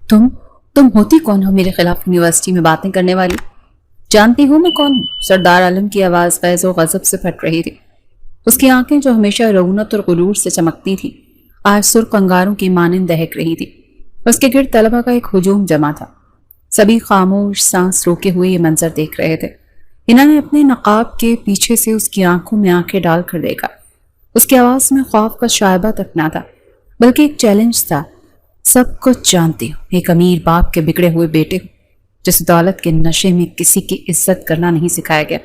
تم تم ہوتی کون ہو میرے خلاف یونیورسٹی میں باتیں کرنے والی؟ جانتی ہوں میں کون ہوں؟ سردار عالم کی آواز فیض و غضب سے پھٹ رہی تھی۔ اس کی آنکھیں جو ہمیشہ رونت اور غرور سے چمکتی تھیں آج سرخ انگاروں کی مانند دہک رہی تھی۔ اس کے گرد طلبہ کا ایک ہجوم جمع تھا۔ سبھی خاموش سانس روکے ہوئے یہ منظر دیکھ رہے تھے۔ انہوں نے اپنے نقاب کے پیچھے سے اس کی آنکھوں میں آنکھیں ڈال کر دیکھا۔ اس کی آواز میں خوف کا شائبہ تک نہ تھا بلکہ ایک چیلنج تھا۔ سب کچھ جانتی ہوں، ایک امیر باپ کے بگڑے ہوئے بیٹے ہوں جس دولت کے نشے میں کسی کی عزت کرنا نہیں سکھایا گیا۔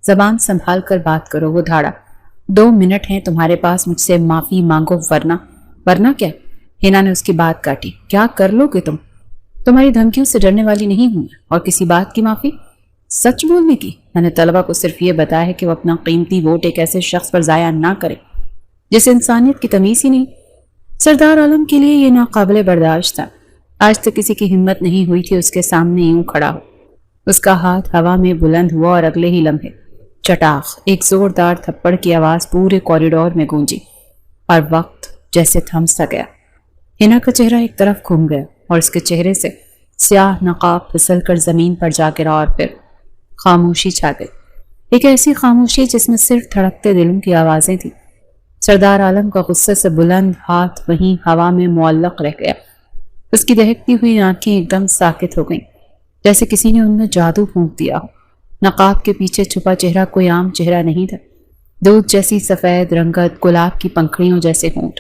زبان سنبھال کر بات کرو، وہ دھاڑا۔ 2 منٹ ہیں تمہارے پاس، مجھ سے معافی مانگو ورنہ کیا؟ ہینا نے اس کی بات کاٹی۔ کیا کر لو گے تم؟ تمہاری دھمکیوں سے ڈرنے والی نہیں ہوں، اور کسی بات کی معافی؟ سچ بولنے کی؟ میں نے طلبہ کو صرف یہ بتایا ہے کہ وہ اپنا قیمتی ووٹ ایک ایسے شخص پر ضائع نہ کرے جسے انسانیت کی تمیز ہی نہیں۔ سردار عالم کے لیے یہ ناقابل برداشت تھا۔ آج تک کسی کی ہمت نہیں ہوئی تھی اس کے سامنے یوں کھڑا ہو۔ اس کا ہاتھ ہوا میں بلند ہوا اور اگلے ہی لمحے چٹاخ ایک زوردار تھپڑ کی آواز پورے کوریڈور میں گونجی اور وقت جیسے تھم سا گیا۔ ہینا کا چہرہ ایک طرف گھوم گیا اور اس کے چہرے سے سیاہ نقاب پھسل کر زمین پر جا گرا اور پھر خاموشی چھا گئی۔ ایک ایسی خاموشی جس میں صرف دھڑکتے دلوں کی آوازیں تھیں۔ سردار عالم کا غصے سے بلند ہاتھ وہیں ہوا میں معلق رہ گیا۔ اس کی دہکتی ہوئی آنکھیں ایک دم ساکت ہو گئیں جیسے کسی نے ان میں جادو پھونک دیا ہو۔ نقاب کے پیچھے چھپا چہرہ کوئی عام چہرہ نہیں تھا۔ دودھ جیسی سفید رنگت، گلاب کی پنکھڑیوں جیسے ہونٹ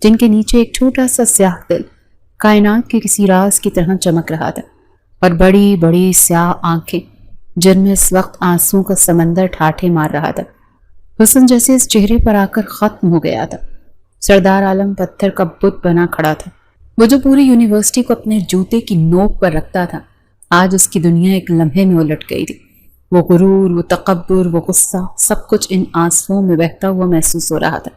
جن کے نیچے ایک چھوٹا سا سیاہ دل کائنات کے کسی راز کی طرح چمک رہا تھا، اور بڑی بڑی سیاہ آنکھیں جن میں اس وقت آنسوں کا سمندر ٹھاٹھے مار رہا تھا۔ حسن جیسے اس چہرے پر آ کر ختم ہو گیا تھا۔ سردار عالم پتھر کا بت بنا کھڑا تھا۔ وہ جو پوری یونیورسٹی کو اپنے جوتے کی نوک پر رکھتا تھا، آج اس کی دنیا ایک لمحے میں الٹ گئی تھی۔ وہ غرور، وہ تکبر، وہ غصہ، سب کچھ ان آنسوؤں میں بہتا ہوا محسوس ہو رہا تھا۔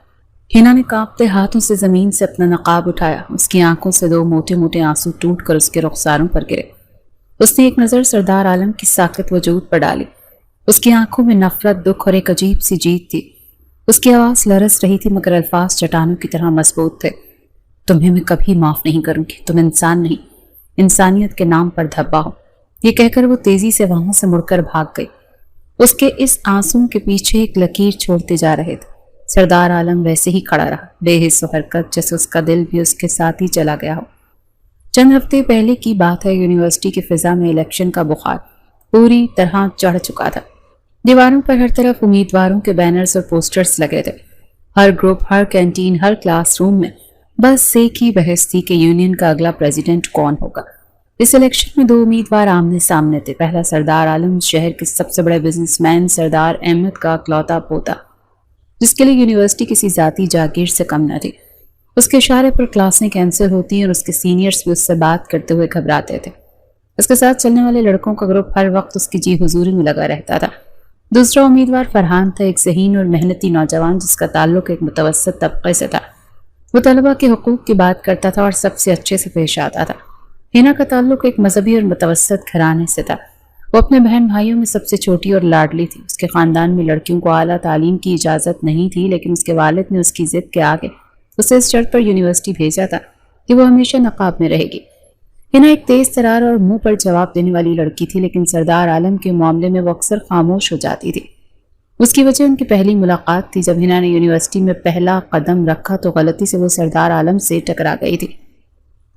ہینا نے کانپتے ہاتھوں سے زمین سے اپنا نقاب اٹھایا۔ اس کی آنکھوں سے 2 موٹے موٹے آنسو ٹوٹ کر اس کے رخساروں پر گرے۔ اس نے ایک نظر سردار عالم کی ساکت وجود پر ڈالی۔ اس کی آنکھوں میں نفرت، دکھ اور ایک عجیب سی جیت تھی۔ اس کی آواز لرز رہی تھی مگر الفاظ چٹانوں کی طرح مضبوط تھے۔ تمہیں میں کبھی معاف نہیں کروں گی، تم انسان نہیں، انسانیت کے نام پر دھبا ہو۔ یہ کہہ کر وہ تیزی سے وہاں سے مڑ کر بھاگ گئی۔ اس کے اس آنسوں کے پیچھے ایک لکیر چھوڑتے جا رہے تھے۔ سردار عالم ویسے ہی کھڑا رہا، بے حس و حرکت، جیسے اس کا دل بھی اس کے ساتھ ہی چلا گیا ہو۔ چند ہفتے پہلے کی بات ہے، یونیورسٹی کی فضا میں الیکشن کا بخار پوری طرح چڑھ چکا تھا۔ دیواروں پر ہر طرف امیدواروں کے بینرز اور پوسٹرز لگے تھے۔ ہر گروپ، ہر کینٹین، ہر کلاس روم میں بس ایک ہی بحث تھی کہ یونین کا اگلا پریزیڈنٹ کون ہوگا۔ اس الیکشن میں 2 امیدوار آمنے سامنے تھے۔ پہلا سردار عالم، شہر کے سب سے بڑے بزنس مین سردار احمد کا اکلوتا پوتا، جس کے لیے یونیورسٹی کسی ذاتی جاگیر سے کم نہ تھی۔ اس کے اشارے پر کلاسیں کینسل ہوتی ہیں اور اس کے سینئرز بھی اس سے بات کرتے ہوئے گھبراتے تھے۔ اس کے ساتھ چلنے والے لڑکوں کا گروپ ہر وقت اس کی جی حضوری میں لگا رہتا تھا۔ دوسرا امیدوار فرحان تھا، ایک ذہین اور محنتی نوجوان جس کا تعلق ایک متوسط طبقے سے تھا۔ وہ طلبہ کے حقوق کی بات کرتا تھا اور سب سے اچھے سے پیش آتا تھا۔ ہینا کا تعلق ایک مذہبی اور متوسط گھرانے سے تھا۔ وہ اپنے بہن بھائیوں میں سب سے چھوٹی اور لاڈلی تھی۔ اس کے خاندان میں لڑکیوں کو اعلیٰ تعلیم کی اجازت نہیں تھی، لیکن اس کے والد نے اس کی ضد کے آگے اسے اس شرط پر یونیورسٹی بھیجا تھا کہ وہ ہمیشہ نقاب میں رہے گی۔ ہینا ایک تیز ترار اور منہ پر جواب دینے والی لڑکی تھی، لیکن سردار عالم کے معاملے میں وہ اکثر خاموش ہو جاتی تھی۔ اس کی وجہ ان کی پہلی ملاقات تھی۔ جب ہینا نے یونیورسٹی میں پہلا قدم رکھا تو غلطی سے وہ سردار عالم سے ٹکرا گئی تھی۔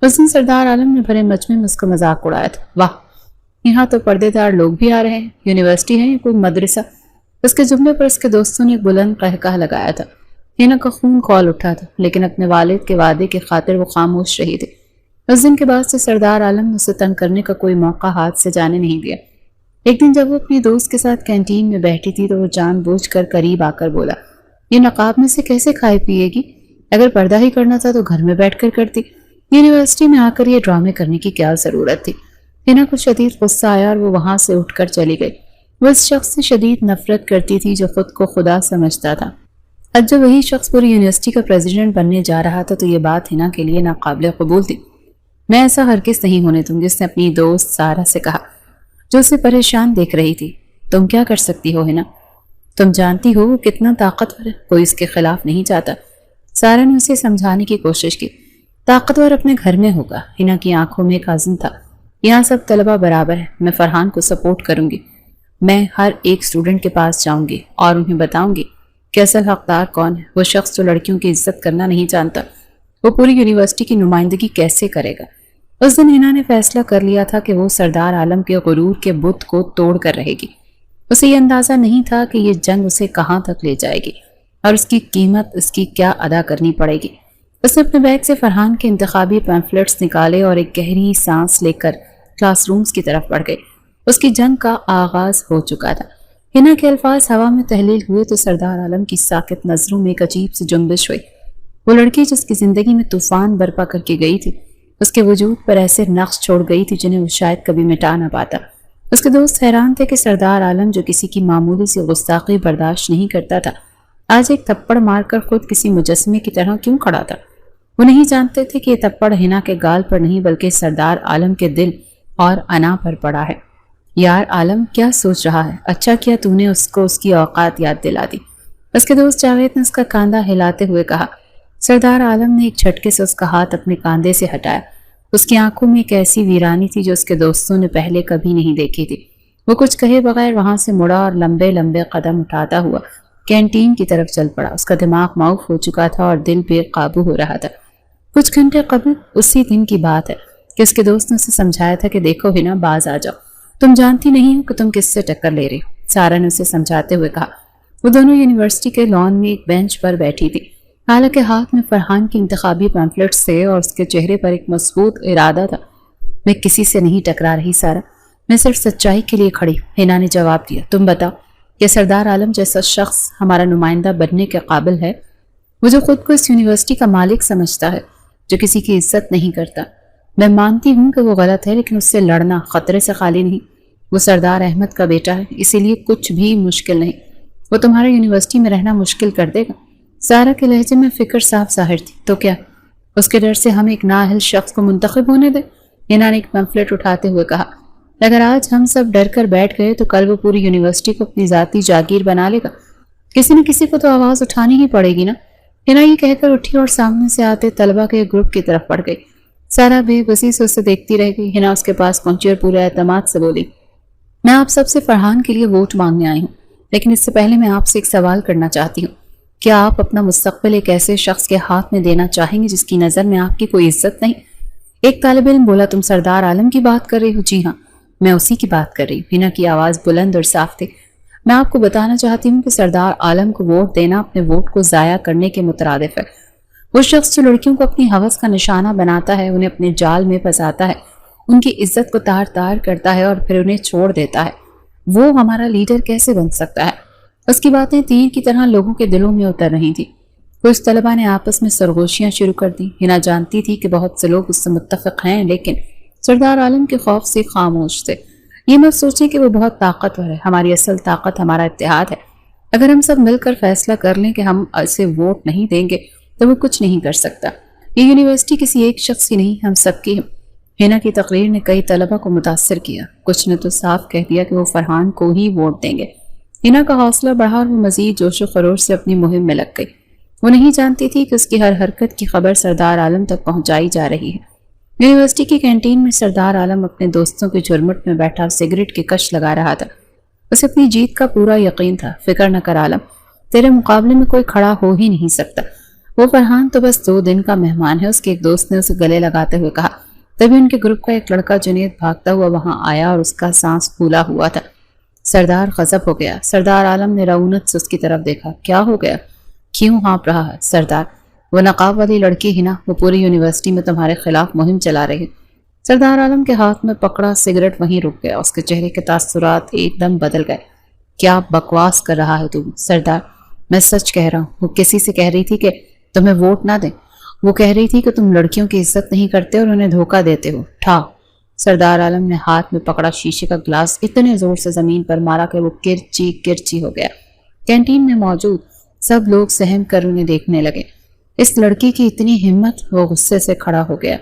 اس دن سردار عالم نے بھرے مجمع میں اس کا مذاق اڑایا تھا۔ واہ، یہاں تو پردے دار لوگ بھی آ رہے ہیں، یونیورسٹی ہے یا کوئی مدرسہ؟ اس کے جملے پر اس کے دوستوں نے ایک بلند قہقہ لگایا تھا۔ ہینا کا خون کھول اٹھا تھا، لیکن اپنے والد کے وعدے کی خاطر وہ خاموش رہی تھی۔ اس دن کے بعد سے سردار عالم نے اسے تنگ کرنے کا کوئی موقع ہاتھ سے جانے نہیں دیا۔ ایک دن جب وہ اپنی دوست کے ساتھ کینٹین میں بیٹھی تھی تو وہ جان بوجھ کر قریب آ کر بولا، یہ نقاب میں سے کیسے کھائے پیے گی؟ اگر پردہ ہی کرنا تھا تو گھر میں بیٹھ کر کرتی، یونیورسٹی میں آ کر یہ ڈرامے کرنے کی کیا ضرورت تھی؟ ہینا کو شدید غصہ آیا اور وہ وہاں سے اٹھ کر چلی گئی۔ وہ اس شخص سے شدید نفرت کرتی تھی جو خود کو خدا سمجھتا تھا۔ اب جب وہی شخص پوری یونیورسٹی کا پریزیڈنٹ بننے جا رہا تھا تو یہ بات ہینا کے لیے ناقابل قبول تھی۔ میں ایسا ہرگز نہیں ہونے دوں گی، اس نے اپنی دوست سارا سے کہا جو اسے پریشان دیکھ رہی تھی۔ تم کیا کر سکتی ہو ہینا؟ تم جانتی ہو وہ کتنا طاقتور ہے، کوئی اس کے خلاف نہیں چاہتا۔ سارا نے اسے سمجھانے کی کوشش کی۔ طاقتور اپنے گھر میں ہوگا۔ ہنا کی آنکھوں میں ایک عزم تھا، یہاں سب طلبہ برابر ہیں، میں فرحان کو سپورٹ کروں گی، میں ہر ایک اسٹوڈنٹ کے پاس جاؤں گی اور انہیں بتاؤں گی کہ اصل حقدار کون ہے، وہ شخص جو لڑکیوں کی عزت کرنا نہیں جانتا، وہ پوری یونیورسٹی کی نمائندگی کیسے کرے گا۔ اس دن ہنا نے فیصلہ کر لیا تھا کہ وہ سردار عالم کے غرور کے بت کو توڑ کر رہے گی۔ اسے یہ اندازہ نہیں تھا کہ یہ جنگ اسے کہاں تک لے جائے گی اور اس کی قیمت اس کی کیا ادا کرنی پڑے گی۔ اس نے اپنے بیگ سے فرحان کے انتخابی پیمفلیٹس نکالے اور ایک گہری سانس لے کر کلاس رومز کی طرف بڑھ گئی۔ اس کی جنگ کا آغاز ہو چکا تھا۔ ہنا کے الفاظ ہوا میں تحلیل ہوئے تو سردار عالم کی ساکت نظروں میں ایک عجیب سی جنبش ہوئی۔ وہ لڑکی جس کی زندگی میں طوفان برپا کر کے گئی تھی، اس کے وجود پر ایسے نقش چھوڑ گئی تھی جنہیں وہ شاید کبھی مٹا نہ پاتا۔ اس کے دوست حیران تھے کہ سردار عالم جو کسی کی معمولی سی گستاخی برداشت نہیں کرتا تھا، آج ایک تھپڑ مار کر خود کسی مجسمے کی طرح کیوں کھڑا تھا۔ وہ نہیں جانتے تھے کہ یہ تھپڑ ہنا کے گال پر نہیں بلکہ سردار عالم کے دل اور انا پر پڑا ہے۔ یار عالم کیا سوچ رہا ہے، اچھا کیا تو نے اس کو اس کی اوقات یاد دلا دی۔ اس کے دوست جاوید نے اس کا کاندھا ہلاتے ہوئے کہا۔ سردار عالم نے ایک جھٹکے سے اس کا ہاتھ اپنے کاندھے سے ہٹایا۔ اس کی آنکھوں میں ایک ایسی ویرانی تھی جو اس کے دوستوں نے پہلے کبھی نہیں دیکھی تھی۔ وہ کچھ کہے بغیر وہاں سے مڑا اور لمبے لمبے قدم اٹھاتا ہوا کینٹین کی طرف چل پڑا۔ اس کا دماغ معاف ہو چکا تھا اور دل بے قابو ہو رہا تھا۔ کچھ گھنٹے قبل اسی دن کی بات ہے کہ اس کے دوست نے اسے سمجھایا تھا کہ دیکھو ہنا، باز آ جاؤ، تم جانتی نہیں ہو کہ تم کس سے ٹکر لے رہی ہو۔ سارا نے اسے سمجھاتے ہوئے کہا۔ وہ دونوں یونیورسٹی کے لان میں ایک بینچ پر بیٹھی تھی، حالانکہ ہاتھ میں فرحان کی انتخابی پیمفلیٹس تھے اور اس کے چہرے پر ایک مضبوط ارادہ تھا۔ میں کسی سے نہیں ٹکرا رہی سارا، میں صرف سچائی کے لیے کھڑی ہوں۔ ہنا نے جواب دیا۔ تم بتاؤ کہ سردار عالم جیسا شخص ہمارا نمائندہ بننے کے قابل ہے؟ وہ جو خود کو اس یونیورسٹی کا مالک سمجھتا ہے، جو کسی کی عزت نہیں کرتا۔ میں مانتی ہوں کہ وہ غلط ہے، لیکن اس سے لڑنا خطرے سے خالی نہیں۔ وہ سردار احمد کا بیٹا ہے، اسی لیے کچھ بھی مشکل نہیں۔ وہ تمہارے یونیورسٹی میں رہنا مشکل کر دے گا۔ سارا کے لہجے میں فکر صاف ظاہر تھی۔ تو کیا اس کے ڈر سے ہم ایک نااہل شخص کو منتخب ہونے دیں؟ ہنا نے ایک پیمفلیٹ اٹھاتے ہوئے کہا۔ اگر آج ہم سب ڈر کر بیٹھ گئے تو کل وہ پوری یونیورسٹی کو اپنی ذاتی جاگیر بنا لے گا۔ کسی نہ کسی کو تو آواز اٹھانی ہی پڑے گی نا۔ ہنا یہ کہہ کر اٹھی اور سامنے سے آتے طلبہ کے گروپ کی طرف بڑھ گئی۔ سارا بے بسی سے اسے دیکھتی رہ گئی۔ ہنا اس کے پاس پہنچی اور پورے اعتماد سے بولی، میں آپ سب سے فرحان کے لیے ووٹ مانگنے آئی ہوں، لیکن اس سے پہلے میں آپ سے ایک سوال کرنا چاہتی ہوں۔ کیا آپ اپنا مستقبل ایک ایسے شخص کے ہاتھ میں دینا چاہیں گے جس کی نظر میں آپ کی کوئی عزت نہیں؟ ایک طالب علم بولا، تم سردار عالم کی بات کر رہی ہو؟ جی ہاں، میں اسی کی بات کر رہی ہوں۔ ہنا کی آواز بلند اور صاف تھی۔ میں آپ کو بتانا چاہتی ہوں کہ سردار عالم کو ووٹ دینا اپنے ووٹ کو ضائع کرنے کے مترادف ہے۔ وہ شخص جو لڑکیوں کو اپنی ہوس کا نشانہ بناتا ہے، انہیں اپنے جال میں پھنساتا ہے، ان کی عزت کو تار تار کرتا ہے اور پھر انہیں چھوڑ دیتا ہے، وہ ہمارا لیڈر کیسے بن سکتا ہے؟ اس کی باتیں تیر کی طرح لوگوں کے دلوں میں اتر رہی تھی۔ کچھ طلبہ نے آپس میں سرگوشیاں شروع کر دی۔ ہنا جانتی تھی کہ بہت سے لوگ اس سے متفق ہیں، لیکن سردار عالم کے خوف سے خاموش تھے۔ یہ مت سوچیں کہ وہ بہت طاقتور ہے، ہماری اصل طاقت ہمارا اتحاد ہے۔ اگر ہم سب مل کر فیصلہ کر لیں کہ ہم اسے ووٹ نہیں دیں گے تو وہ کچھ نہیں کر سکتا۔ یہ یونیورسٹی کسی ایک شخص کی نہیں، ہم سب کی ہے۔ ہنا کی تقریر نے کئی طلبہ کو متاثر کیا، کچھ نے تو صاف کہہ دیا کہ وہ فرحان کو ہی ووٹ دیں گے۔ ہنا کا حوصلہ بڑھا اور وہ مزید جوش و خروش سے اپنی مہم میں لگ گئی۔ وہ نہیں جانتی تھی کہ اس کی ہر حرکت کی خبر سردار عالم تک پہنچائی جا رہی ہے۔ یونیورسٹی کی کینٹین میں سردار عالم اپنے دوستوں کے جھرمٹ میں بیٹھا سگریٹ کی کش لگا رہا تھا۔ اسے اپنی جیت کا پورا یقین تھا۔ فکر نہ کر عالم، تیرے مقابلے میں کوئی کھڑا ہو ہی نہیں سکتا۔ وہ فرحان تو بس 2 دن کا مہمان ہے، اس کے ایک دوست نے اسے گلے لگاتے ہوئے کہا۔ تبھی ان کے گروپ کا ایک لڑکا جنید بھاگتا ہوا وہاں آیا اور اس کا سانس پھولا ہوا تھا۔ سردار غضب ہو گیا۔ سردار عالم نے رعونت سے اس کی طرف دیکھا۔ کیا ہو گیا؟ کیوں ہانپ رہا ہے؟ سردار، وہ نقاب والی لڑکی ہنا، وہ پوری یونیورسٹی میں تمہارے خلاف مہم چلا رہی ہے۔ سردار عالم کے ہاتھ میں پکڑا سگریٹ وہیں رک گیا۔ اس کے چہرے کے تاثرات ایک دم بدل گئے۔ کیا بکواس کر رہا ہے تم؟ سردار، میں سچ کہہ رہا ہوں۔ وہ کسی سے کہہ رہی تھی کہ تمہیں ووٹ نہ دیں، وہ کہہ رہی تھی کہ تم لڑکیوں کی عزت نہیں کرتے اور انہیں دھوکہ دیتے ہو۔ ٹھا! سردار عالم نے ہاتھ میں پکڑا شیشے کا گلاس اتنے زور سے زمین پر مارا کہ وہ کرچی کرچی ہو گیا۔ کینٹین میں موجود سب لوگ سہم کر انہیں دیکھنے لگے۔ اس لڑکی کی اتنی ہمت! وہ غصے سے کھڑا ہو گیا۔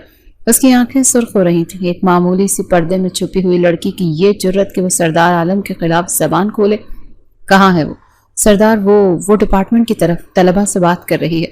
اس کی آنکھیں سرخ ہو رہی تھیں۔ ایک معمولی سی پردے میں چھپی ہوئی لڑکی کی یہ جرت کہ وہ سردار عالم کے خلاف زبان کھولے۔ کہاں ہے وہ؟ سردار، وہ ڈپارٹمنٹ کی طرف طلبہ سے بات کر رہی ہے۔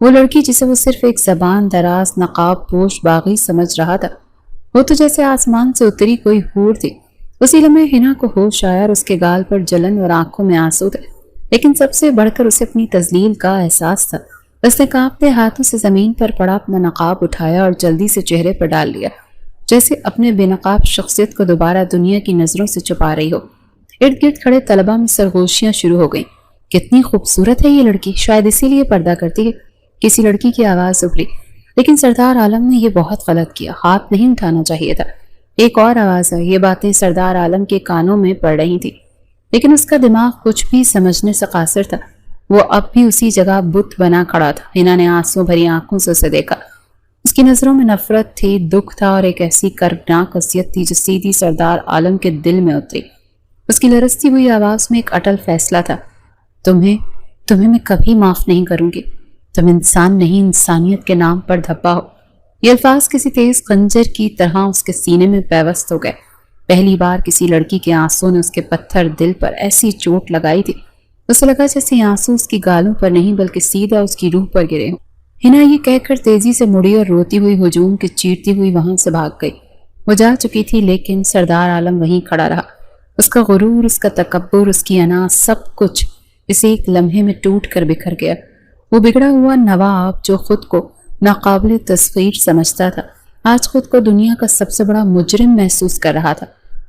وہ لڑکی جسے وہ صرف ایک زبان دراز نقاب پوش باغی سمجھ رہا تھا، وہ تو جیسے آسمان سے اتری کوئی حور تھی۔ اسی لمحے حنا کو ہوش آیا اور اس کے گال پر جلن اور آنکھوں میں آنسو تھے، لیکن سب سے بڑھ کر اسے اپنی تذلیل کا احساس تھا۔ اس نے کانپتے ہاتھوں سے زمین پر پڑا اپنا نقاب اٹھایا اور جلدی سے چہرے پر ڈال لیا، جیسے اپنے بے نقاب شخصیت کو دوبارہ دنیا کی نظروں سے چھپا رہی ہو۔ ارد گرد کھڑے طلبہ میں سرگوشیاں شروع ہو گئیں۔ کتنی خوبصورت ہے یہ لڑکی، شاید اسی لیے پردہ کرتی ہے، کسی لڑکی کی آواز ابھری۔ لیکن سردار عالم نے یہ بہت غلط کیا، ہاتھ نہیں اٹھانا چاہیے تھا۔ ایک اور آواز ہے، یہ باتیں سردار عالم کے کانوں میں پڑ رہی تھی، لیکن اس کا دماغ کچھ بھی سمجھنے سے قاصر تھا۔ وہ اب بھی اسی جگہ بت بنا کھڑا تھا۔ حنا نے آنسوں بھری آنکھوں سے اسے دیکھا۔ اس کی نظروں میں نفرت تھی، دکھ تھا اور ایک ایسی کربناک اذیت تھی جو سیدھی سردار عالم کے دل میں اتری۔ اس کی لرزتی ہوئی آواز میں ایک اٹل فیصلہ تھا، تمہیں میں کبھی معاف نہیں کروں گی۔ تم انسان نہیں، انسانیت کے نام پر دھبا ہو۔ یہ الفاظ کسی تیز خنجر کی طرح اس کے سینے میں پیوست ہو گئے۔ پہلی بار کسی لڑکی کے آنسوں نے اس کے پتھر دل پر ایسی چوٹ لگائی تھی، اسے لگا جیسے آنسو اس کی گالوں پر نہیں بلکہ سیدھا اس کی روح پر گرے ہوں۔ حنا یہ کہہ کر تیزی سے مڑی اور روتی ہوئی ہجوم کے چیرتی ہوئی وہاں سے بھاگ گئی۔ وہ جا چکی تھی، لیکن سردار عالم وہیں کھڑا رہا۔ اس کا غرور، اس کا تکبر، اس کی انا، سب کچھ اس ایک لمحے میں ٹوٹ کر بکھر گیا۔ وہ بگڑا ہوا نواب جو خود کو ناقابل تصویر سمجھتا تھا، آج خود کو دنیا کا سب سے بڑا مجرم محسوس کر رہا تھا۔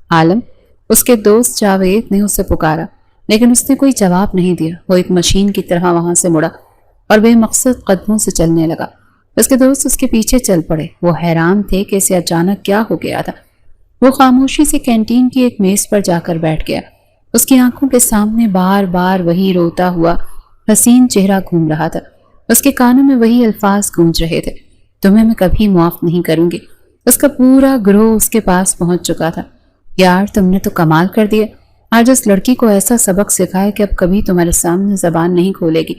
عالم، اس کے دوست جاوید نے اسے پکارا، لیکن اس نے کوئی جواب نہیں دیا۔ وہ ایک مشین کی طرح وہاں سے مڑا اور بے مقصد قدموں سے چلنے لگا۔ اس کے دوست اس کے پیچھے چل پڑے۔ وہ حیران تھے کہ اسے اچانک کیا ہو گیا تھا۔ وہ خاموشی سے کینٹین کی ایک میز پر جا کر بیٹھ گیا۔ اس کی آنکھوں کے سامنے بار بار وہی روتا ہوا حسین چہرہ گھوم رہا تھا۔ اس کے کانوں میں وہی الفاظ گونج رہے تھے، تمہیں میں کبھی معاف نہیں کروں گی۔ اس کا پورا گروہ اس کے پاس پہنچ چکا تھا۔ یار، تم نے تو کمال کر دیا، آج اس لڑکی کو ایسا سبق سکھایا کہ اب کبھی تمہارے سامنے زبان نہیں کھولے گی۔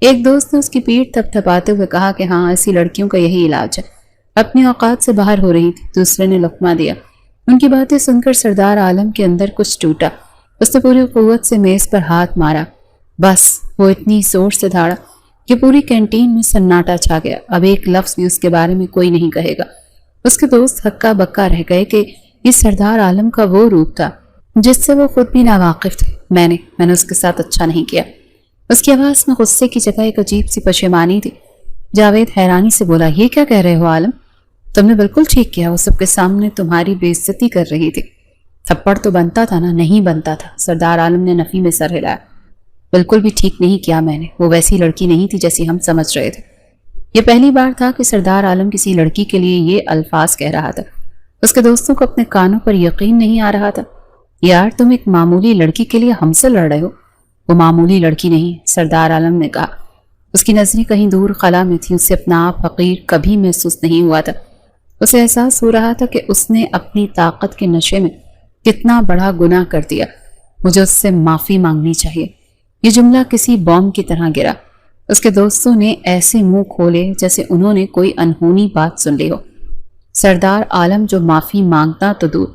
ایک دوست نے اس کی پیٹھ تھپ تھپاتے ہوئے کہا کہ ہاں، ایسی لڑکیوں کا یہی علاج ہے، اپنی اوقات سے باہر ہو رہی تھی۔ دوسرے نے لقمہ دیا۔ ان کی باتیں سن کر سردار عالم کے اندر کچھ ٹوٹا۔ اس نے پوری قوت سے میز پر ہاتھ مارا۔ بس، وہ اتنی زور سے دھاڑا کہ پوری کینٹین میں سناٹا چھا گیا۔ اب ایک لفظ بھی اس کے بارے میں کوئی نہیں کہے گا۔ اس کے دوست ہکا بکا رہ گئے کہ یہ سردار عالم کا وہ روپ تھا جس سے وہ خود بھی ناواقف تھے۔ میں نے اس کے ساتھ اچھا نہیں کیا۔ اس کی آواز میں غصے کی جگہ ایک عجیب سی پشیمانی تھی۔ جاوید حیرانی سے بولا، یہ کیا کہہ رہے ہو عالم؟ تم نے بالکل ٹھیک کیا، وہ سب کے سامنے تمہاری بے عزتی کر رہی تھی۔ تھپڑ تو بنتا تھا نا؟ نہیں بنتا تھا۔ سردار عالم نے نفی میں سر ہلایا۔ بالکل بھی ٹھیک نہیں کیا میں نے، وہ ویسی لڑکی نہیں تھی جیسی ہم سمجھ رہے تھے۔ یہ پہلی بار تھا کہ سردار عالم کسی لڑکی کے لیے یہ الفاظ کہہ رہا تھا۔ اس کے دوستوں کو اپنے کانوں پر یقین نہیں آ رہا تھا۔ یار، تم ایک معمولی لڑکی کے لیے ہم سے لڑ رہے ہو؟ وہ معمولی لڑکی نہیں، سردار عالم نے کہا۔ اس کی نظریں کہیں دور خلا میں تھیں، اسے اپنا آپ حقیر کبھی محسوس نہیں ہوا تھا۔ اسے احساس ہو رہا تھا کہ اس نے اپنی طاقت کے نشے میں کتنا بڑا گناہ کر دیا۔ مجھے اس سے معافی مانگنی چاہیے۔ یہ جملہ کسی بوم کی طرح گرا۔ اس کے دوستوں نے ایسے منہ کھولے جیسے انہوں نے کوئی انہونی بات سن لی ہو۔ سردار عالم جو معافی مانگتا تو دور،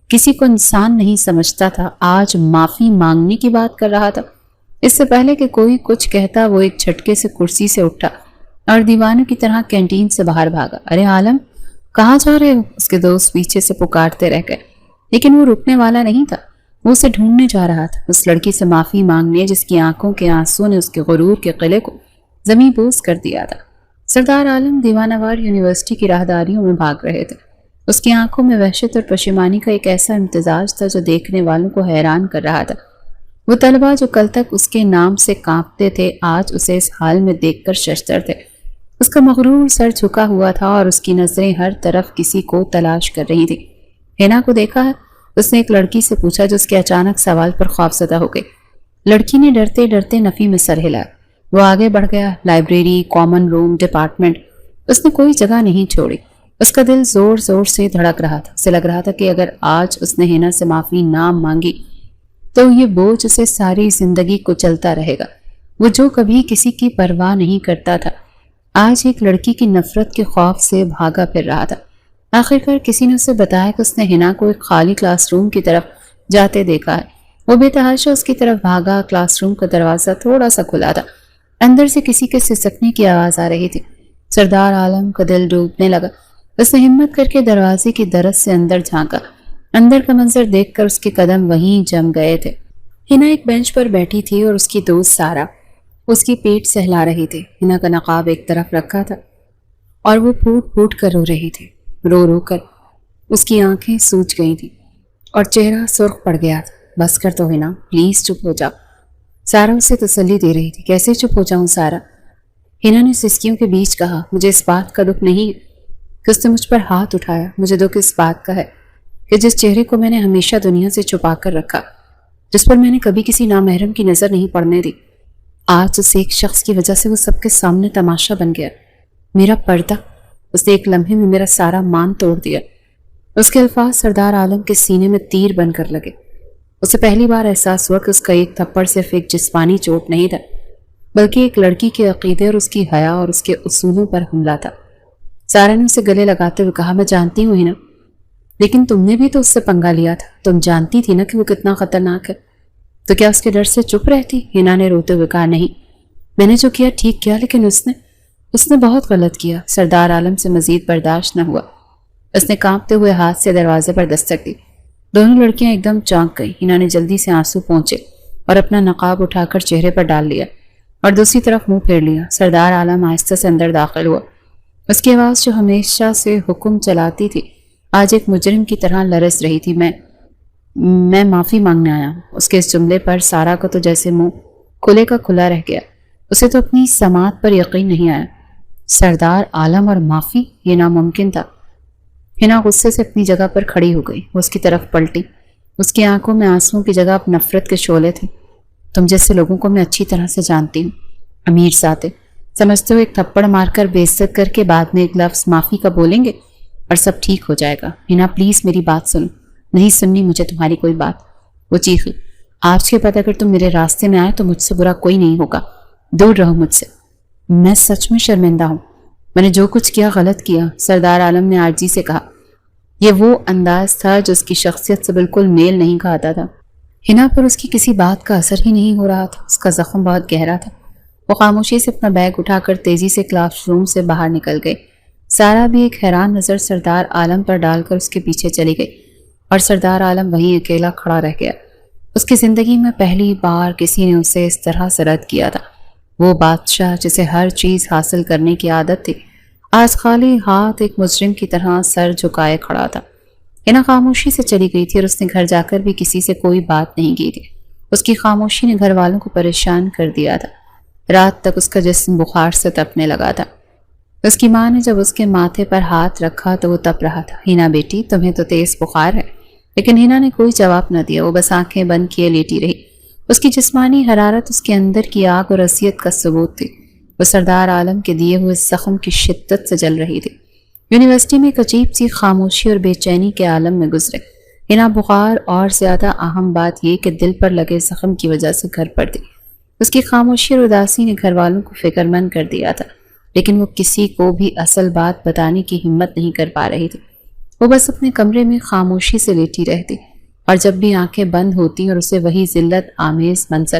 کسی کو انسان نہیں سمجھتا تھا، آج معافی مانگنے کی بات کر رہا تھا۔ اس سے پہلے کہ کوئی کچھ کہتا، وہ ایک جھٹکے سے کرسی سے اٹھا اور دیوانوں کی طرح کینٹین سے باہر بھاگا۔ ارے عالم، کہاں جا رہے ہو؟ اس کے دوست پیچھے سے پکارتے رہ گئے، لیکن وہ رکنے والا نہیں تھا۔ وہ اسے ڈھونڈنے جا رہا تھا، اس لڑکی سے معافی مانگنے جس کی آنکھوں کے آنسو نے اس کے غرور کے قلعے کو زمیں بوس کر دیا تھا۔ سردار عالم دیوانہ وار یونیورسٹی کی راہداریوں میں بھاگ رہے تھے۔ اس کی آنکھوں میں وحشت اور پشیمانی کا ایک ایسا امتزاج تھا جو دیکھنے والوں کو حیران کر رہا تھا۔ وہ طلبہ جو کل تک اس کے نام سے کانپتے تھے، آج اسے اس حال میں دیکھ کر ششدر تھے۔ اس کا مغرور سر جھکا ہوا تھا اور اس کی نظریں ہر طرف کسی کو تلاش کر رہی تھی۔ حنا کو دیکھا ہے؟ اس نے ایک لڑکی سے پوچھا جو اس کے اچانک سوال پر خوفزدہ ہو گئی۔ لڑکی نے ڈرتے ڈرتے نفی میں سر ہلایا۔ وہ آگے بڑھ گیا۔ لائبریری، کامن روم، ڈپارٹمنٹ، اس نے کوئی جگہ نہیں چھوڑی۔ اس کا دل زور زور سے دھڑک رہا تھا۔ اسے لگ رہا تھا کہ اگر آج اس نے حنا سے معافی نہ مانگی تو یہ بوجھ اسے ساری زندگی کو چلتا رہے گا۔ وہ جو کبھی کسی کی پرواہ نہیں کرتا تھا، آج ایک لڑکی کی نفرت کے خوف سے بھاگا پھر رہا تھا۔ آخرکار کسی نے اسے بتایا کہ اس نے حنا کو ایک خالی کلاس روم کی طرف جاتے دیکھا ہے۔ وہ بے تحاشا اس کی طرف بھاگا۔ کلاس روم کا دروازہ تھوڑا سا کھلا تھا۔ اندر سے کسی کے سسکنے کی آواز آ رہی تھی۔ سردار عالم کا دل ڈوبنے لگا۔ اس نے ہمت کر کے دروازے کی درز سے اندر جھانکا۔ اندر کا منظر دیکھ کر اس کے قدم وہیں جم گئے تھے۔ ہنا ایک بینچ پر بیٹھی تھی اور اس کی دوست سارا اس کی پیٹ سہلا رہی تھی۔ ہنا کا نقاب ایک طرف رکھا تھا اور وہ پھوٹ پھوٹ کر رو رہی تھی۔ رو رو کر اس کی آنکھیں سوج گئی تھیں اور چہرہ سرخ پڑ گیا تھا۔ بس کر تو ہنا، پلیز چپ ہو جاؤ، سارا اسے تسلی دے رہی تھی۔ کیسے چپ ہو جاؤں سارا؟ ہنا نے سسکیوں کے بیچ کہا۔ مجھے اس بات کا دکھ نہیں کہ اس نے مجھ پر ہاتھ اٹھایا، مجھے دکھ اس بات کا ہے کہ جس چہرے کو میں نے ہمیشہ دنیا سے چھپا کر رکھا، جس پر میں نے کبھی کسی نامحرم کی نظر نہیں پڑنے دی، آج اس ایک شخص کی وجہ سے وہ سب کے سامنے تماشا بن گیا۔ میرا پردہ، اس نے ایک لمحے میں میرا سارا مان توڑ دیا۔ اس کے الفاظ سردار عالم کے سینے میں تیر بن کر لگے۔ اسے پہلی بار احساس ہوا کہ اس کا ایک تھپڑ صرف ایک جسمانی چوٹ نہیں تھا، بلکہ ایک لڑکی کے عقیدے اور اس کی حیا اور اس کے اصولوں پر حملہ تھا۔ سارا نے اسے گلے لگاتے ہوئے کہا، میں جانتی ہوں ہنا، لیکن تم نے بھی تو اس سے پنگا لیا تھا، تم جانتی تھی نا کہ وہ کتنا خطرناک ہے، تو کیا اس کے ڈر سے چپ رہتی؟ ہنا نے روتے ہوئے کہا، نہیں، میں نے جو کیا ٹھیک کیا، لیکن اس نے بہت غلط کیا۔ سردار عالم سے مزید برداشت نہ ہوا۔ اس نے کانپتے ہوئے ہاتھ سے دروازے پر دستک دی۔ دونوں لڑکیاں ایک دم چونک گئی۔ ہنا نے جلدی سے آنسو پہنچے اور اپنا نقاب اٹھا کر چہرے پر ڈال لیا اور دوسری طرف منہ پھیر لیا۔ سردار عالم آہستہ سے اندر داخل ہوا۔ اس کی آواز جو ہمیشہ سے حکم چلاتی تھی آج ایک مجرم کی طرح لرز رہی تھی۔ میں معافی مانگنے آیا ہوں۔ اس کے اس جملے پر سارا کو تو جیسے منہ کھلے کا کھلا رہ گیا۔ اسے تو اپنی سماعت پر یقین نہیں آیا۔ سردار عالم اور معافی، یہ ناممکن تھا۔ ہنا غصے سے اپنی جگہ پر کھڑی ہو گئی۔ وہ اس کی طرف پلٹی۔ اس کی آنکھوں میں آنسوؤں کی جگہ اب نفرت کے شعلے تھے۔ تم جیسے لوگوں کو میں اچھی طرح سے جانتی ہوں، امیر ذاتے، سمجھتے ہو ایک تھپڑ مار کر بے عزت کر کے بعد میں ایک لفظ معافی کا بولیں گے اور سب ٹھیک ہو جائے گا؟ ہنا پلیز میری بات سنو۔ نہیں سننی مجھے تمہاری کوئی بات، وہ چیخی۔ آج کے بعد اگر تم میرے راستے میں آئے تو مجھ سے برا کوئی نہیں ہوگا، دور رہو مجھ سے۔ میں سچ میں شرمندہ ہوں، میں نے جو کچھ کیا غلط کیا، سردار عالم نے عاجزی سے کہا۔ یہ وہ انداز تھا جو اس کی شخصیت سے بالکل میل نہیں کھاتا تھا۔ ہنا پر اس کی کسی بات کا اثر ہی نہیں ہو رہا تھا۔ اس کا زخم بہت گہرا تھا۔ وہ خاموشی سے اپنا بیگ اٹھا کر تیزی سے کلاس روم سے باہر نکل گئی۔ سارا بھی ایک حیران نظر سردار عالم پر ڈال کر اس کے پیچھے چلی گئی اور سردار عالم وہیں اکیلا کھڑا رہ گیا۔ اس کی زندگی میں پہلی بار کسی نے اسے اس طرح سے رد کیا تھا۔ وہ بادشاہ جسے ہر چیز حاصل کرنے کی عادت تھی، آج خالی ہاتھ ایک مجرم کی طرح سر جھکائے کھڑا تھا۔ ہنا خاموشی سے چلی گئی تھی اور اس نے گھر جا کر بھی کسی سے کوئی بات نہیں کی تھی۔ اس کی خاموشی نے گھر والوں کو پریشان کر دیا تھا۔ رات تک اس کا جسم بخار سے تپنے لگا تھا۔ اس کی ماں نے جب اس کے ماتھے پر ہاتھ رکھا تو وہ تپ رہا تھا۔ ہنا بیٹی، تمہیں تو تیز بخار ہے۔ لیکن ہنا نے کوئی جواب نہ دیا۔ وہ بس آنکھیں بند کیے لیٹی رہی۔ اس کی جسمانی حرارت اس کے اندر کی آگ اور اذیت کا ثبوت تھی۔ وہ سردار عالم کے دیے ہوئے زخم کی شدت سے جل رہی تھی۔ یونیورسٹی میں ایک عجیب سی خاموشی اور بے چینی کے عالم میں گزرے۔ ہنا بخار اور زیادہ اہم بات یہ کہ دل پر لگے زخم کی وجہ سے گھر پر تھی۔ اس کی خاموشی اور اداسی نے گھر والوں کو فکر مند کر دیا تھا، لیکن وہ کسی کو بھی اصل بات بتانے کی ہمت نہیں کر پا رہی تھی۔ وہ بس اپنے کمرے میں خاموشی سے لیٹی رہتی اور جب بھی آنکھیں بند ہوتی اور اسے وہی ذلت آمیز منظر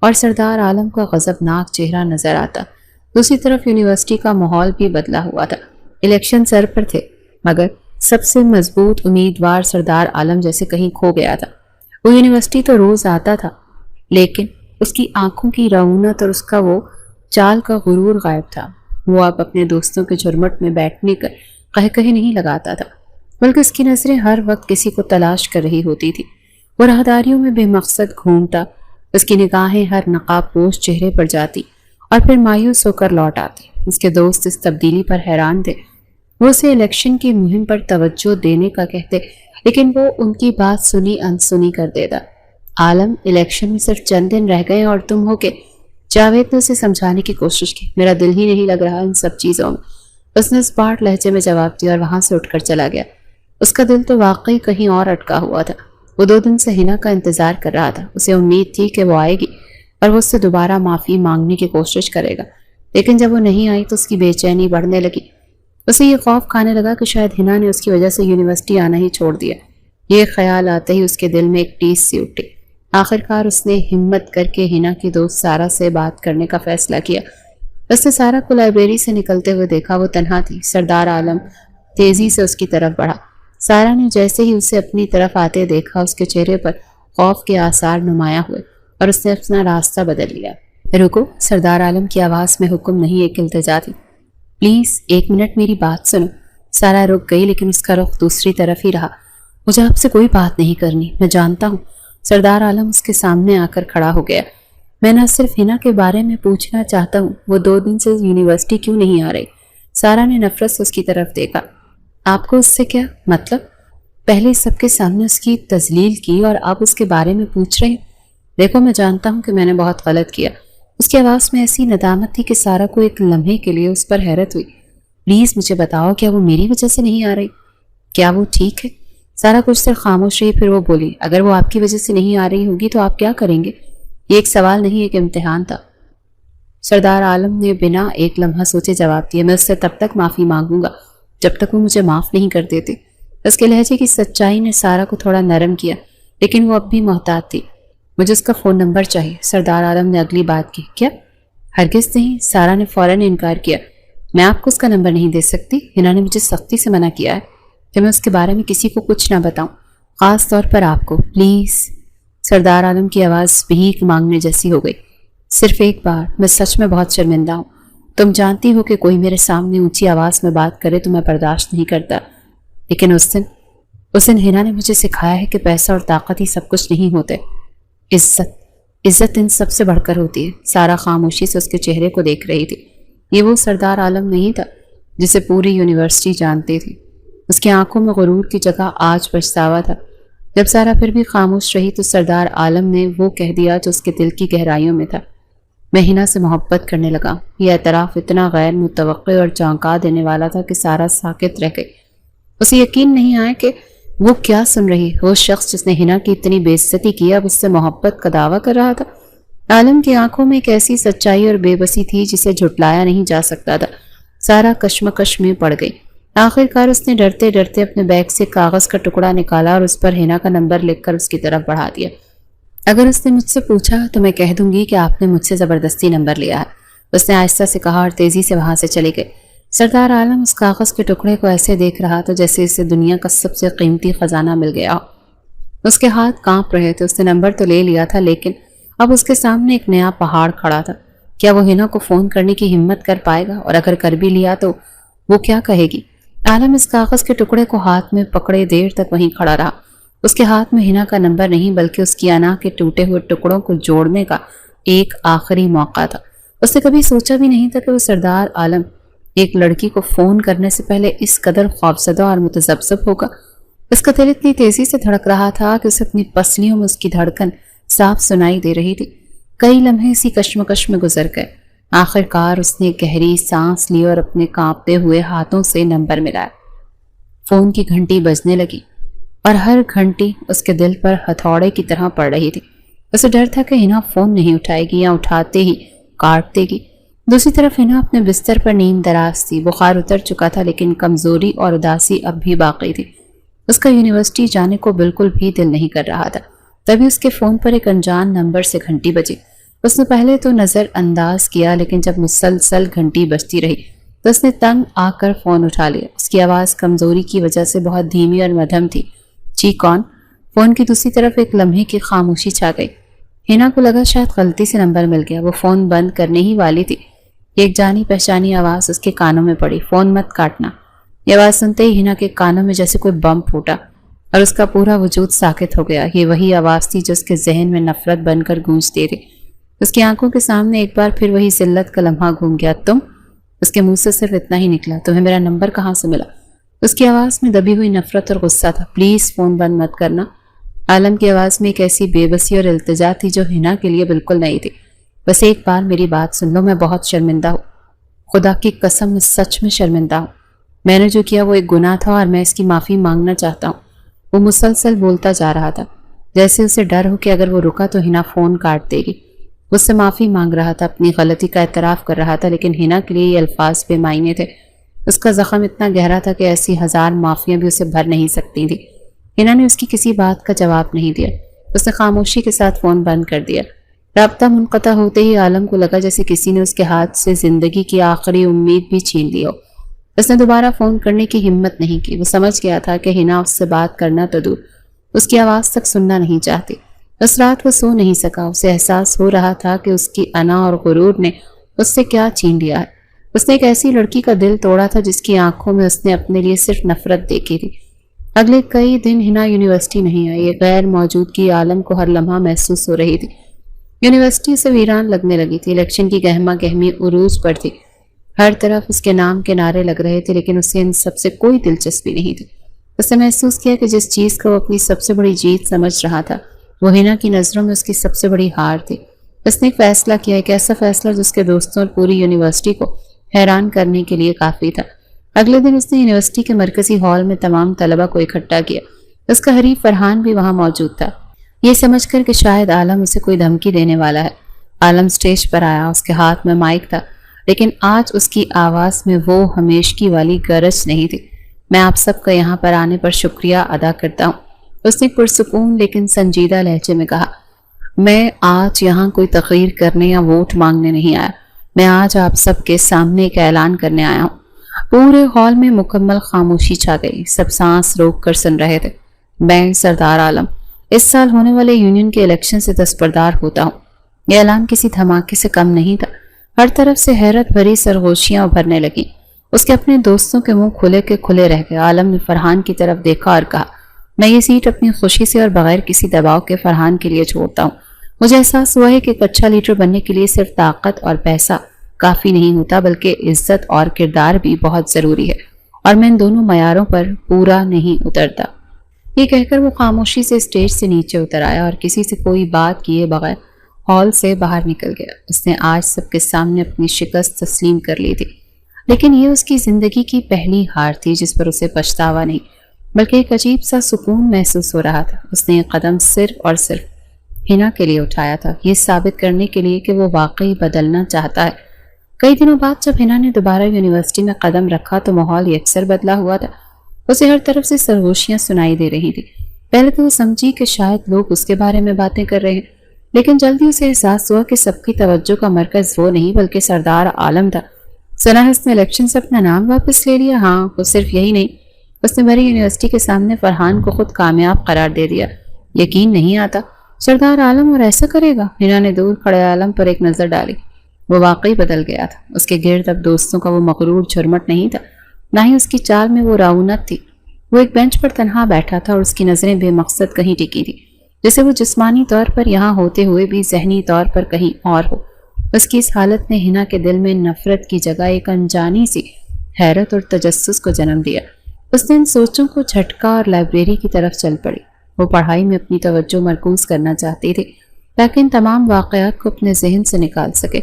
اور سردار عالم کا غضبناک چہرہ نظر آتا۔ دوسری طرف یونیورسٹی کا ماحول بھی بدلا ہوا تھا۔ الیکشن سر پر تھے، مگر سب سے مضبوط امیدوار سردار عالم جیسے کہیں کھو گیا تھا۔ وہ یونیورسٹی تو روز آتا تھا، لیکن اس کی آنکھوں کی رعونت اور اس کا وہ چال کا غرور غائب تھا۔ وہ اب اپنے دوستوں کے جھرمٹ میں بیٹھنے کا قہقہے نہیں لگاتا تھا، بلکہ اس کی نظریں ہر وقت کسی کو تلاش کر رہی ہوتی تھی۔ وہ راہداریوں میں بے مقصد گھومتا، اس کی نگاہیں ہر نقاب پوش چہرے پر جاتی اور پھر مایوس ہو کر لوٹ آتی۔ اس کے دوست اس تبدیلی پر حیران تھے۔ وہ اسے الیکشن کی مہم پر توجہ دینے کا کہتے، لیکن وہ ان کی بات سنی انسنی کر دیتا۔ عالم، الیکشن میں صرف چند دن رہ گئے اور تم ہو کہ جاوید نے اسے سمجھانے کی کوشش کی۔ میرا دل ہی نہیں لگ رہا ان سب چیزوں میں، اس نے اسپاٹ لہجے میں جواب دیا اور وہاں سے اٹھ کر چلا گیا۔ اس کا دل تو واقعی کہیں اور اٹکا ہوا تھا۔ وہ 2 دن سے ہنا کا انتظار کر رہا تھا۔ اسے امید تھی کہ وہ آئے گی اور وہ اس سے دوبارہ معافی مانگنے کی کوشش کرے گا، لیکن جب وہ نہیں آئی تو اس کی بے چینی بڑھنے لگی۔ اسے یہ خوف کھانے لگا کہ شاید ہنا نے اس کی وجہ سے یونیورسٹی آنا ہی چھوڑ دیا۔ یہ خیال آتے ہی اس کے دل میں ایک ٹیس سی اٹھی۔ آخر کار اس نے ہمت کر کے ہنا کی دوست سارا سے بات کرنے کا فیصلہ کیا۔ اس نے سارا کو لائبریری سے نکلتے ہوئے دیکھا، وہ تنہا تھی۔ سردار عالم تیزی سے اس کی طرف بڑھا۔ سارا نے جیسے ہی اسے اپنی طرف آتے دیکھا، اس کے چہرے پر خوف کے آثار نمایاں ہوئے اور اس نے اپنا راستہ بدل لیا۔ رکو، سردار عالم کی آواز میں حکم نہیں، ایک التجا تھی۔ پلیز 1 منٹ میری بات سنو۔ سارا رک گئی لیکن اس کا رخ دوسری طرف ہی رہا۔ مجھے آپ سے کوئی بات نہیں کرنی، میں جانتا ہوں۔ سردار عالم اس کے سامنے آ کر کھڑا ہو گیا۔ میں نہ صرف ہنا کے بارے میں پوچھنا چاہتا ہوں، وہ 2 دن سے یونیورسٹی کیوں نہیں آ رہی؟ سارا نے نفرت سے اس کی طرف دیکھا۔ آپ کو اس سے کیا مطلب؟ پہلے سب کے سامنے اس کی تذلیل کی اور آپ اس کے بارے میں پوچھ رہے ہیں؟ دیکھو، میں جانتا ہوں کہ میں نے بہت غلط کیا۔ اس کی آواز میں ایسی ندامت تھی کہ سارا کو ایک لمحے کے لیے اس پر حیرت ہوئی۔ پلیز مجھے بتاؤ، کیا وہ میری وجہ سے نہیں آ رہی؟ کیا وہ ٹھیک ہے؟ سارا کچھ دیر خاموش رہی، پھر وہ بولی، اگر وہ آپ کی وجہ سے نہیں آ رہی ہوگی تو آپ کیا کریں گے؟ یہ ایک سوال نہیں، ایک امتحان تھا۔ سردار عالم نے بنا ایک لمحہ سوچے جواب دیا، میں اس سے تب تک معافی مانگوں گا جب تک وہ مجھے معاف نہیں کر دیتے۔ اس کے لہجے کی سچائی نے سارا کو تھوڑا نرم کیا، لیکن وہ اب بھی محتاط تھی۔ مجھے اس کا فون نمبر چاہیے، سردار عالم نے اگلی بات کی۔ کیا؟ ہرگز نہیں، سارا نے فوراً انکار کیا۔ میں آپ کو اس کا نمبر نہیں دے سکتی، ہنا نے مجھے سختی سے منع کیا ہے کہ میں اس کے بارے میں کسی کو کچھ نہ بتاؤں، خاص طور پر آپ کو۔ پلیز۔ سردار عالم کی آواز بھیک مانگنے جیسی ہو گئی۔ صرف ایک بار، میں سچ میں بہت شرمندہ ہوں۔ تم جانتی ہو کہ کوئی میرے سامنے اونچی آواز میں بات کرے تو میں برداشت نہیں کرتا، لیکن اس دن ہنا نے مجھے سکھایا ہے کہ پیسہ اور طاقت ہی سب کچھ نہیں ہوتے، عزت ان سب سے بڑھ کر ہوتی ہے۔ سارا خاموشی سے اس کے چہرے کو دیکھ رہی تھی۔ یہ وہ سردار عالم نہیں تھا جسے پوری یونیورسٹی جانتی تھی۔ اس کی آنکھوں میں غرور کی جگہ آج پچھتاوا تھا۔ جب سارا پھر بھی خاموش رہی تو سردار عالم نے وہ کہہ دیا جو اس کے دل کی گہرائیوں میں تھا، میں ہنا سے محبت کرنے لگا۔ یہ اعتراف اتنا غیر متوقع اور چونکا دینے والا تھا کہ سارا ساکت رہ گئی۔ اسے یقین نہیں آیا کہ وہ کیا سن رہی۔ وہ شخص جس نے ہنا کی اتنی بے عزتی کی اب اس سے محبت کا دعویٰ کر رہا تھا۔ عالم کی آنکھوں میں ایک ایسی سچائی اور بے بسی تھی جسے جھٹلایا نہیں جا سکتا تھا۔ سارا کشمکش میں پڑ گئی۔ آخر کار اس نے ڈرتے ڈرتے اپنے بیگ سے کاغذ کا ٹکڑا نکالا اور اس پر ہنا کا نمبر لکھ کر اس کی طرف بڑھا دیا۔ اگر اس نے مجھ سے پوچھا تو میں کہہ دوں گی کہ آپ نے مجھ سے زبردستی نمبر لیا ہے، اس نے آہستہ سے کہا اور تیزی سے وہاں سے چلی گئی۔ سردار عالم اس کاغذ کے ٹکڑے کو ایسے دیکھ رہا تھا جیسے اسے دنیا کا سب سے قیمتی خزانہ مل گیا ہو۔ اس کے ہاتھ کانپ رہے تھے۔ اس نے نمبر تو لے لیا تھا لیکن اب اس کے سامنے ایک نیا پہاڑ کھڑا تھا۔ کیا وہ ہنا کو فون کرنے کی ہمت کر پائے گا؟ اور اگر کر بھی لیا تو وہ کیا کہے گی؟ عالم اس کاغذ کے ٹکڑے کو ہاتھ میں پکڑے دیر تک وہیں کھڑا رہا۔ اس کے ہاتھ میں ہنا کا نمبر نہیں بلکہ اس کی انا کے ٹوٹے ہوئے ٹکڑوں کو جوڑنے کا ایک آخری موقع تھا۔ اس نے کبھی سوچا بھی نہیں تھا کہ وہ سردار عالم ایک لڑکی کو فون کرنے سے پہلے اس قدر خوفزدہ اور متذبذب ہوگا۔ اس کا دل اتنی تیزی سے دھڑک رہا تھا کہ اسے اپنی پسلیوں میں اس کی دھڑکن صاف سنائی دے رہی تھی۔ کئی لمحے اسی کشمکش میں گزر گئے۔ آخر کار اس نے گہری سانس لی اور اپنے کانپتے ہوئے ہاتھوں سے نمبر ملایا۔ فون کی گھنٹی بجنے لگی اور ہر گھنٹی اس کے دل پر ہتھوڑے کی طرح پڑ رہی تھی۔ اسے ڈر تھا کہ ہنا فون نہیں اٹھائے گی یا اٹھاتے ہی کاٹ دے گی۔ دوسری طرف ہنا اپنے بستر پر نیند دراز تھی۔ بخار اتر چکا تھا لیکن کمزوری اور اداسی اب بھی باقی تھی۔ اس کا یونیورسٹی جانے کو بالکل بھی دل نہیں کر رہا تھا۔ تبھی اس کے فون پر ایک انجان نمبر سے گھنٹی بجی۔ اس نے پہلے تو نظر انداز کیا لیکن جب مسلسل گھنٹی بجتی رہی تو اس نے تنگ آ کر فون اٹھا لیا۔ اس کی آواز کمزوری کی وجہ سے بہت دھیمی اور مدھم تھی۔ جی کون؟ فون کی دوسری طرف ایک لمحے کی خاموشی چھا گئی۔ ہنا کو لگا شاید غلطی سے نمبر مل گیا۔ وہ فون بند کرنے ہی والی تھی، ایک جانی پہچانی آواز اس کے کانوں میں پڑی، فون مت کاٹنا۔ یہ آواز سنتے ہی ہنا کے کانوں میں جیسے کوئی بم پھوٹا اور اس کا پورا وجود ساکت ہو گیا۔ یہ وہی آواز تھی جو اس کے ذہن میں نفرت بن کر گونجتی رہی۔ اس کی آنکھوں کے سامنے ایک بار پھر وہی ذلت کا لمحہ گھوم گیا۔ تم؟ اس کے منہ سے صرف اتنا ہی نکلا، تمہیں میرا نمبر کہاں سے ملا؟ اس کی آواز میں دبی ہوئی نفرت اور غصہ تھا۔ پلیز فون بند مت کرنا۔ عالم کی آواز میں ایک ایسی بے بسی اور التجا تھی جو ہنا کے لیے بالکل نہیں تھی۔ بس ایک بار میری بات سن لو، میں بہت شرمندہ ہوں، خدا کی قسم میں سچ میں شرمندہ ہوں۔ میں نے جو کیا وہ ایک گناہ تھا اور میں اس کی معافی مانگنا چاہتا ہوں۔ وہ مسلسل بولتا جا رہا تھا جیسے اسے ڈر ہو کہ اگر وہ رکا تو ہنا فون کاٹ دے گی۔ اس سے معافی مانگ رہا تھا، اپنی غلطی کا اعتراف کر رہا تھا، لیکن ہنا کے لیے یہ الفاظ بے معنی تھے۔ اس کا زخم اتنا گہرا تھا کہ ایسی ہزار معافیاں بھی اسے بھر نہیں سکتی تھی۔ ہنا نے اس کی کسی بات کا جواب نہیں دیا۔ اس نے خاموشی کے ساتھ فون بند کر دیا۔ رابطہ منقطع ہوتے ہی عالم کو لگا جیسے کسی نے اس کے ہاتھ سے زندگی کی آخری امید بھی چھین لی ہو۔ اس نے دوبارہ فون کرنے کی ہمت نہیں کی۔ وہ سمجھ گیا تھا کہ ہنا اس سے بات کرنا تو دور، اس کی آواز تک سننا نہیں چاہتی۔ اس رات وہ سو نہیں سکا۔ اسے احساس ہو رہا تھا کہ اس کی انا اور غرور نے اس سے کیا چھین لیا ہے۔ اس نے ایک ایسی لڑکی کا دل توڑا تھا جس کی آنکھوں میں اس نے اپنے لیے صرف نفرت دیکھی تھی۔ اگلے کئی دن ہنا یونیورسٹی نہیں آئی۔ ایک غیر موجودگی عالم کو ہر لمحہ محسوس ہو رہی تھی۔ یونیورسٹی سے ویران لگنے لگی تھی۔ الیکشن کی گہما گہمی عروج پر تھی۔ ہر طرف اس کے نام کے نعرے لگ رہے تھے، لیکن اسے ان سب سے کوئی دلچسپی نہیں تھی۔ اس نے محسوس کیا کہ جس چیز کو وہ اپنی سب سے بڑی جیت سمجھ رہا تھا وہ ہنا کی نظروں میں اس کی سب سے بڑی ہار تھی۔ اس نے ایک فیصلہ کیا، ایک ایسا فیصلہ جس کے دوستوں اور پوری یونیورسٹی کو حیران کرنے کے لیے کافی تھا۔ اگلے دن اس نے یونیورسٹی کے مرکزی ہال میں تمام طلبہ کو اکٹھا کیا۔ اس کا حریف فرحان بھی وہاں موجود تھا، یہ سمجھ کر کہ شاید عالم اسے کوئی دھمکی دینے والا ہے۔ عالم سٹیج پر آیا، اس کے ہاتھ میں مائک تھا، لیکن آج اس کی آواز میں وہ ہمیشگی والی گرج نہیں تھی۔ میں آپ سب کا یہاں پر آنے پر شکریہ ادا کرتا ہوں، اس نے پرسکون لیکن سنجیدہ لہجے میں کہا۔ میں آج یہاں کوئی تقریر کرنے یا ووٹ مانگنے نہیں آیا، میں آج آپ سب کے سامنے ایک اعلان کرنے آیا ہوں۔ پورے ہال میں مکمل خاموشی چھا گئی، سب سانس روک کر سن رہے تھے۔ میں سردار عالم اس سال ہونے والے یونین کے الیکشن سے دستبردار ہوتا ہوں۔ یہ اعلان کسی دھماکے سے کم نہیں تھا۔ ہر طرف سے حیرت بھری سرگوشیاں ابھرنے لگیں۔ اس کے اپنے دوستوں کے منہ کھلے کے کھلے رہ گئے۔ عالم نے فرحان کی طرف دیکھا اور کہا، میں یہ سیٹ اپنی خوشی سے اور بغیر کسی دباؤ کے فرحان کے لیے چھوڑتا ہوں۔ مجھے احساس ہوا ہے کہ ایک اچھا لیڈر بننے کے لیے صرف طاقت اور پیسہ کافی نہیں ہوتا، بلکہ عزت اور کردار بھی بہت ضروری ہے، اور میں ان دونوں معیاروں پر پورا نہیں اترتا۔ یہ کہہ کر وہ خاموشی سے اسٹیج سے نیچے اتر آیا اور کسی سے کوئی بات کیے بغیر ہال سے باہر نکل گیا۔ اس نے آج سب کے سامنے اپنی شکست تسلیم کر لی تھی، لیکن یہ اس کی زندگی کی پہلی ہار تھی جس پر اسے پچھتاوا نہیں بلکہ ایک عجیب سا سکون محسوس ہو رہا تھا۔ اس نے یہ قدم صرف اور صرف ہنا کے لیے اٹھایا تھا، یہ ثابت کرنے کے لیے کہ وہ واقعی بدلنا چاہتا ہے۔ کئی دنوں بعد جب ہنا نے دوبارہ یونیورسٹی میں قدم رکھا تو ماحول یکسر بدلا ہوا تھا۔ اسے ہر طرف سے سرگوشیاں سنائی دے رہی تھی۔ پہلے تو وہ سمجھی کہ شاید لوگ اس کے بارے میں باتیں کر رہے ہیں، لیکن جلدی اسے احساس ہوا کہ سب کی توجہ کا مرکز وہ نہیں بلکہ سردار عالم تھا۔ سنا ہے اس نے الیکشن سے اپنا نام واپس لے لیا؟ ہاں، وہ صرف یہی نہیں، اس نے بھری یونیورسٹی کے سامنے فرحان کو خود کامیاب قرار دے دیا۔ یقین نہیں آتا، سردار عالم اور ایسا کرے گا؟ ہنا نے دور کھڑے عالم پر ایک نظر ڈالی۔ وہ واقعی بدل گیا تھا۔ اس کے گرد اب دوستوں کا وہ مغرور جھرمٹ نہیں تھا، نہ ہی اس کی چال میں وہ رعونت تھی۔ وہ ایک بینچ پر تنہا بیٹھا تھا اور اس کی نظریں بے مقصد کہیں ٹکی تھی، جیسے وہ جسمانی طور پر یہاں ہوتے ہوئے بھی ذہنی طور پر کہیں اور ہو۔ اس کی اس حالت نے ہنا کے دل میں نفرت کی جگہ ایک انجانی سی حیرت اور تجسس کو جنم دیا۔ اس نے ان سوچوں کو جھٹکا اور لائبریری کی طرف چل پڑی۔ وہ پڑھائی میں اپنی توجہ مرکوز کرنا چاہتی تھی تاکہ ان تمام واقعات کو اپنے ذہن سے نکال سکے۔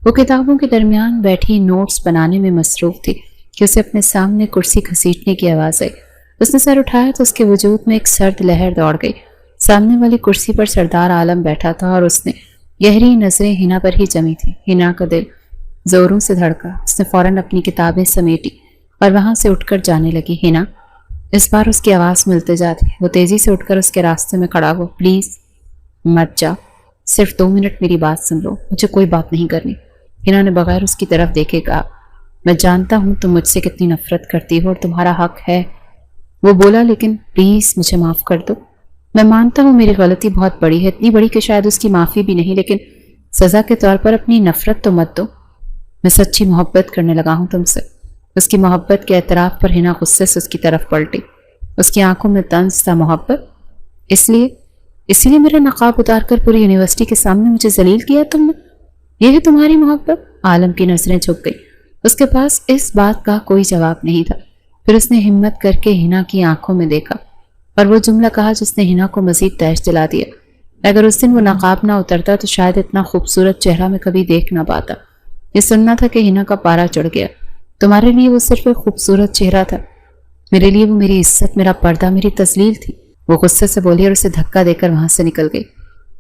وہ کتابوں کے درمیان بیٹھی نوٹس بنانے میں مصروف تھی کہ اسے اپنے سامنے کرسی گھسیٹنے کی آواز آئی۔ اس نے سر اٹھایا تو اس کے وجود میں ایک سرد لہر دوڑ گئی۔ سامنے والی کرسی پر سردار عالم بیٹھا تھا اور اس نے گہری نظریں ہنا پر ہی جمی تھی۔ ہنا کا دل زوروں سے دھڑکا۔ اس نے فوراً اپنی کتابیں سمیٹی اور وہاں سے اٹھ کر جانے لگی۔ ہنا، اس بار اس کی آواز میں التجا تھی۔ وہ تیزی سے اٹھ کر اس کے راستے میں کھڑا ہوا۔ پلیز مت جا، صرف 2 منٹ میری بات سن لو، مجھے کوئی بات نہیں کرنی۔ ہنا نے بغیر اس کی طرف دیکھے کہا، میں جانتا ہوں تم مجھ سے کتنی نفرت کرتی ہو اور تمہارا حق ہے، وہ بولا، لیکن پلیز مجھے معاف کر دو۔ میں مانتا ہوں میری غلطی بہت بڑی ہے، اتنی بڑی کہ شاید اس کی معافی بھی نہیں، لیکن سزا کے طور پر اپنی نفرت تو مت دو۔ میں سچی محبت کرنے لگا ہوں تم سے۔ اس کی محبت کے اعتراف پر ہنا غصے سے اس کی طرف پلٹی۔ اس کی آنکھوں میں طنز تھا۔ محبت؟ اس لیے میرا نقاب اتار کر پوری یونیورسٹی کے سامنے مجھے ذلیل کیا تم نے؟ یہ ہے تمہاری محبت؟ عالم کی نظریں جھک گئی۔ اس کے پاس اس بات کا کوئی جواب نہیں تھا۔ پھر اس نے ہمت کر کے ہنا کی آنکھوں میں دیکھا اور وہ جملہ کہا جس نے ہنا کو مزید تیش دلا دیا۔ اگر اس دن وہ نقاب نہ اترتا تو شاید اتنا خوبصورت چہرہ میں کبھی دیکھ نہ پاتا۔ یہ سننا تھا کہ ہنا کا پارا چڑھ گیا۔ تمہارے لیے وہ صرف ایک خوبصورت چہرہ تھا، میرے لیے وہ میری عزت، میرا پردہ، میری تذلیل تھی۔ وہ غصے سے بولی اور اسے دھکا دے کر وہاں سے نکل گئی۔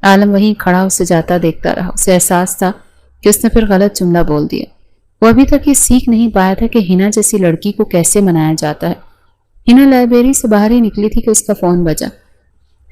عالم وہیں کھڑا اسے جاتا دیکھتا رہا۔ اسے احساس تھا کہ اس نے پھر غلط جملہ بول دیا۔ وہ ابھی تک یہ سیکھ نہیں پایا تھا کہ ہنا جیسی لڑکی کو کیسے منایا جاتا ہے۔ ہنا لائبریری سے باہر ہی نکلی تھی کہ اس کا فون بجا۔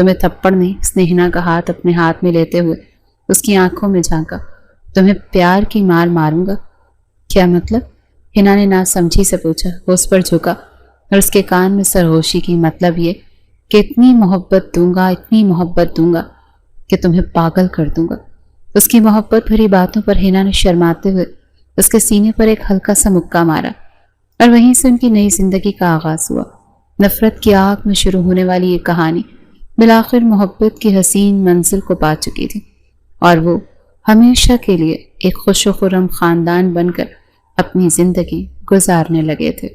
تمہیں تھپڑ نے سنیہنا کا ہاتھ اپنے ہاتھ میں لیتے ہوئے اس کی آنکھوں میں جھانکا۔ تمہیں پیار کی مار ماروں گا؟ کیا مطلب؟ ہنا نے ناسمجھی سے پوچھا۔ وہ اس پر جھکا اور اس کے کان میں سرگوشی کی، مطلب یہ کہ اتنی محبت دوں گا کہ تمہیں پاگل کر دوں گا۔ اس کی محبت بھری باتوں پر ہنا نے شرماتے ہوئے اس کے سینے پر ایک ہلکا سا مکہ مارا، اور وہیں سے ان کی نئی زندگی کا آغاز ہوا۔ نفرت کی آگ میں شروع ہونے والی یہ کہانی بالآخر محبت کی حسین منزل کو پا چکی تھی، اور وہ ہمیشہ کے لیے ایک خوش و خرم خاندان بن کر اپنی زندگی گزارنے لگے تھے۔